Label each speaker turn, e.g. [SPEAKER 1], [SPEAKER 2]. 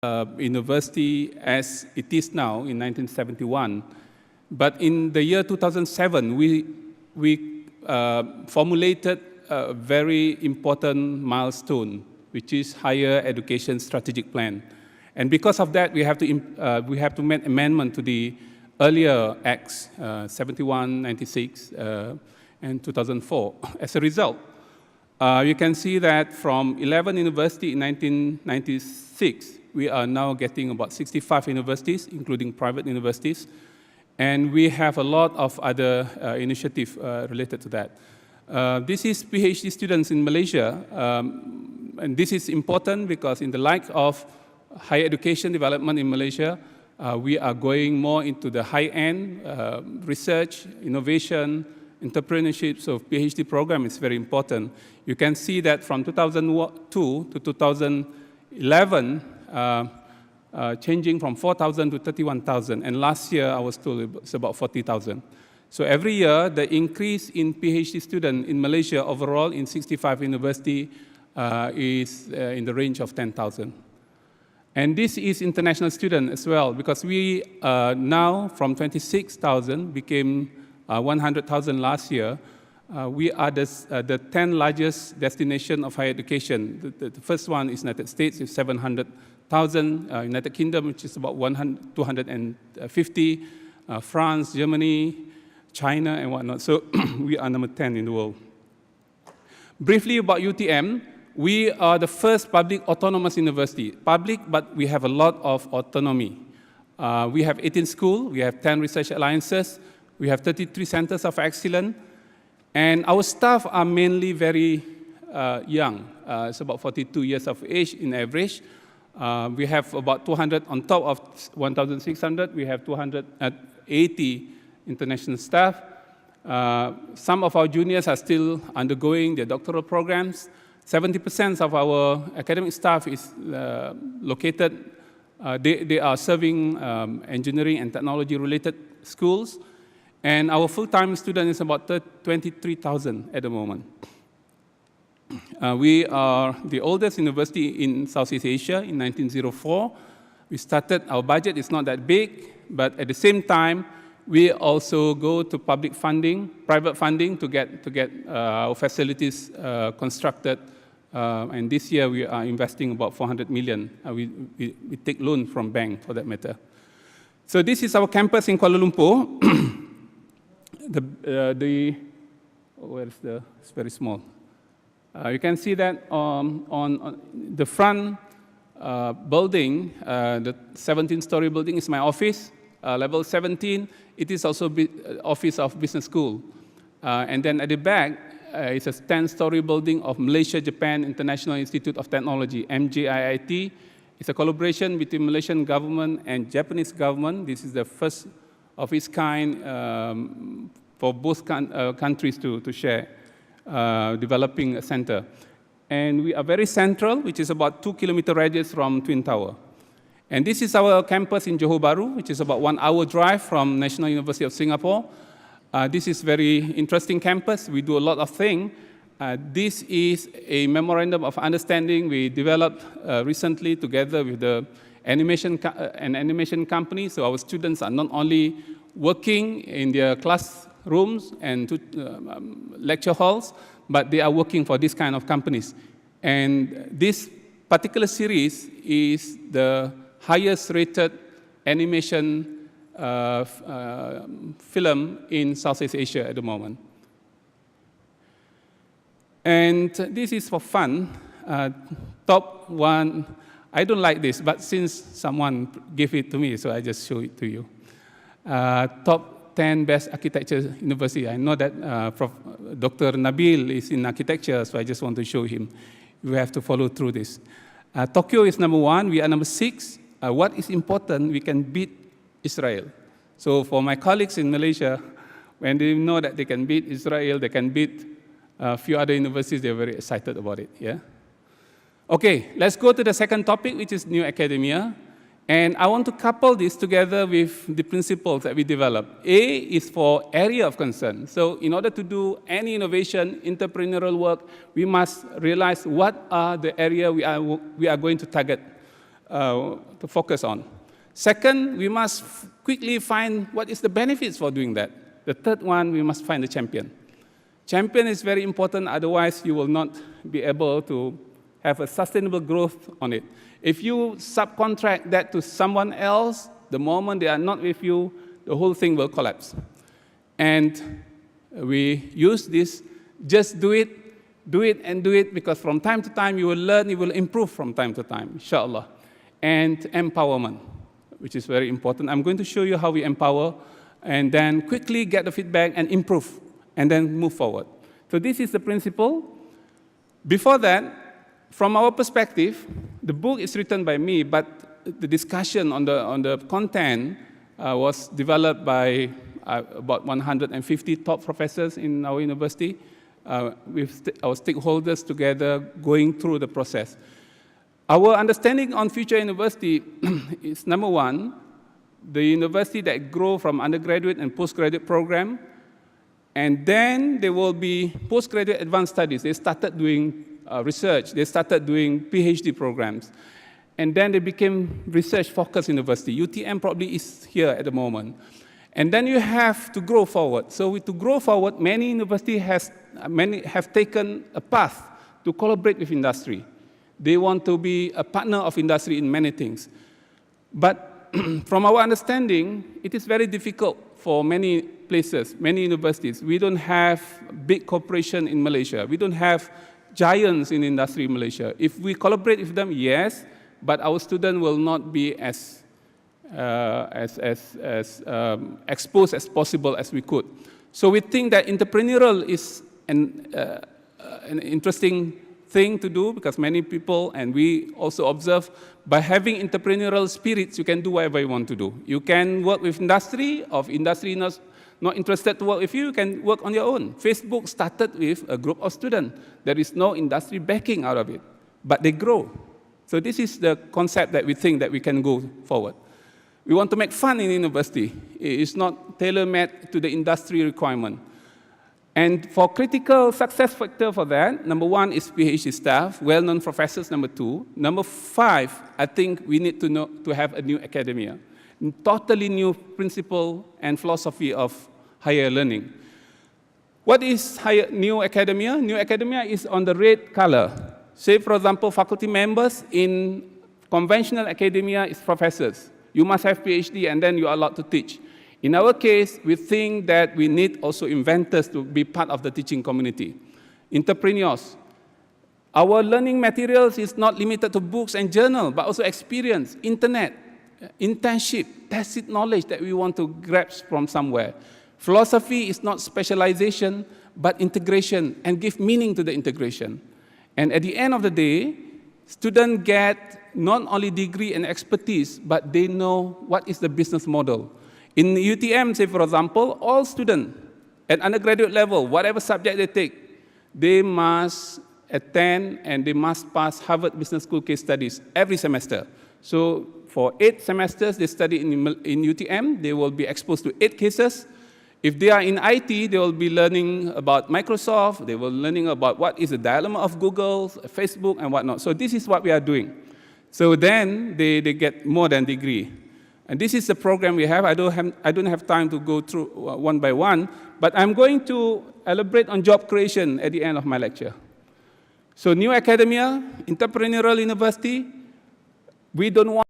[SPEAKER 1] university as it is now in 1971. But in the year 2007, we formulated a very important milestone, which is Higher Education Strategic Plan. And because of that, we have to make amendment to the earlier acts, 71, 96, and 2004. As a result, you can see that from 11 universities in 1996, we are now getting about 65 universities, including private universities. And we have a lot of other initiatives related to that. This is PhD students in Malaysia. And this is important because in the light of higher education development in Malaysia, we are going more into the high-end research, innovation, entrepreneurship. So PhD program is very important. You can see that from 2002 to 2011, changing from 4,000 to 31,000. And last year, I was told it's about 40,000. So every year, the increase in PhD students in Malaysia overall in 65 universities is in the range of 10,000. And this is international students as well, because we now, from 26,000, became 100,000 last year. We are the 10th largest destination of higher education. The first one is United States, is 700,000. United Kingdom, which is about 250. France, Germany, China, and whatnot. So we are number 10 in the world. Briefly about UTM. We are the first public autonomous university. Public, but we have a lot of autonomy. We have 18 schools, we have 10 research alliances, we have 33 centers of excellence, and our staff are mainly very young. It's about 42 years of age in average. We have about 200, on top of 1,600, we have 280 international staff. Some of our juniors are still undergoing their doctoral programs. 70% of our academic staff is located, they are serving engineering and technology-related schools. And our full-time student is about 23,000 at the moment. We are the oldest university in Southeast Asia in 1904. We started, our budget is not that big, but at the same time, we also go to public funding, private funding to get our facilities constructed. And this year we are investing about 400 million. We take loan from bank for that matter. So this is our campus in Kuala Lumpur. It's very small. You can see that on the front building, the 17-story building is my office. Level 17, it is also office of business school. And then at the back, it's a 10-story building of Malaysia-Japan International Institute of Technology, MJIIT. It's a collaboration between Malaysian government and Japanese government. This is the first of its kind for both countries to share, developing a center. And we are very central, which is about 2-kilometer radius from Twin Tower. And this is our campus in Johor Bahru, which is about 1 hour drive from National University of Singapore. This is very interesting campus. We do a lot of things. This is a memorandum of understanding we developed recently together with an animation company. So our students are not only working in their classrooms and lecture halls, but they are working for this kind of companies. And this particular series is the highest rated animation film in Southeast Asia at the moment. And this is for fun. Top one, I don't like this, but since someone gave it to me, so I just show it to you. Top 10 best architecture university. I know that Dr. Nabil is in architecture, so I just want to show him. You have to follow through this. Tokyo is number 1, we are number 6. What is important, we can beat Israel. So for my colleagues in Malaysia, when they know that they can beat Israel, they can beat a few other universities, they're very excited about it, yeah? Okay, let's go to the second topic, which is new academia. And I want to couple this together with the principles that we developed. A is for area of concern. So in order to do any innovation, entrepreneurial work, we must realize what are the area we are going to target. to focus on. Second, we must quickly find what is the benefits for doing that. The third one, we must find a champion. Champion is very important, otherwise you will not be able to have a sustainable growth on it. If you subcontract that to someone else, the moment they are not with you, the whole thing will collapse. And we use this, just do it, because from time to time you will learn, you will improve from time to time, inshallah. And empowerment, which is very important. I'm going to show you how we empower, and then quickly get the feedback and improve, and then move forward. So this is the principle. Before that, from our perspective, the book is written by me, but the discussion on the content was developed by about 150 top professors in our university, with our stakeholders together going through the process. Our understanding on future university is, number one, the university that grow from undergraduate and postgraduate program, and then there will be postgraduate advanced studies. They started doing research, they started doing PhD programs, and then they became research-focused university. UTM probably is here at the moment. And then you have to grow forward. So to grow forward, many universities have taken a path to collaborate with industry. They want to be a partner of industry in many things. But from our understanding, it is very difficult for many places, many universities. We don't have big corporation in Malaysia. We don't have giants in industry in Malaysia. If we collaborate with them, yes, but our students will not be as exposed as possible as we could. So we think that entrepreneurial is an interesting thing to do, because many people, and we also observe, by having entrepreneurial spirits, you can do whatever you want to do. You can work with industry, or if industry not interested to work with you, you can work on your own. Facebook started with a group of students. There is no industry backing out of it, but they grow. So this is the concept that we think that we can go forward. We want to make fun in university. It's not tailor-made to the industry requirement. And for critical success factor for that, number one is PhD staff, well-known professors, number two. Number five, I think we need to have a new academia, totally new principle and philosophy of higher learning. What is new academia? New academia is on the red color. Say, for example, faculty members in conventional academia is professors. You must have PhD, and then you are allowed to teach. In our case, we think that we need also inventors to be part of the teaching community. Entrepreneurs. Our learning materials is not limited to books and journals, but also experience, internet, internship, tacit knowledge that we want to grasp from somewhere. Philosophy is not specialization, but integration, and give meaning to the integration. And at the end of the day, students get not only degree and expertise, but they know what is the business model. In UTM, say for example, all students at undergraduate level, whatever subject they take, they must attend and they must pass Harvard Business School case studies every semester. So for 8 semesters they study in UTM, they will be exposed to 8 cases. If they are in IT, they will be learning about Microsoft, they will be learning about what is the dilemma of Google, Facebook, and whatnot. So this is what we are doing. So then they get more than degree. And this is the program we have. I don't have time to go through one by one, but I'm going to elaborate on job creation at the end of my lecture. So new academia, entrepreneurial university, we don't want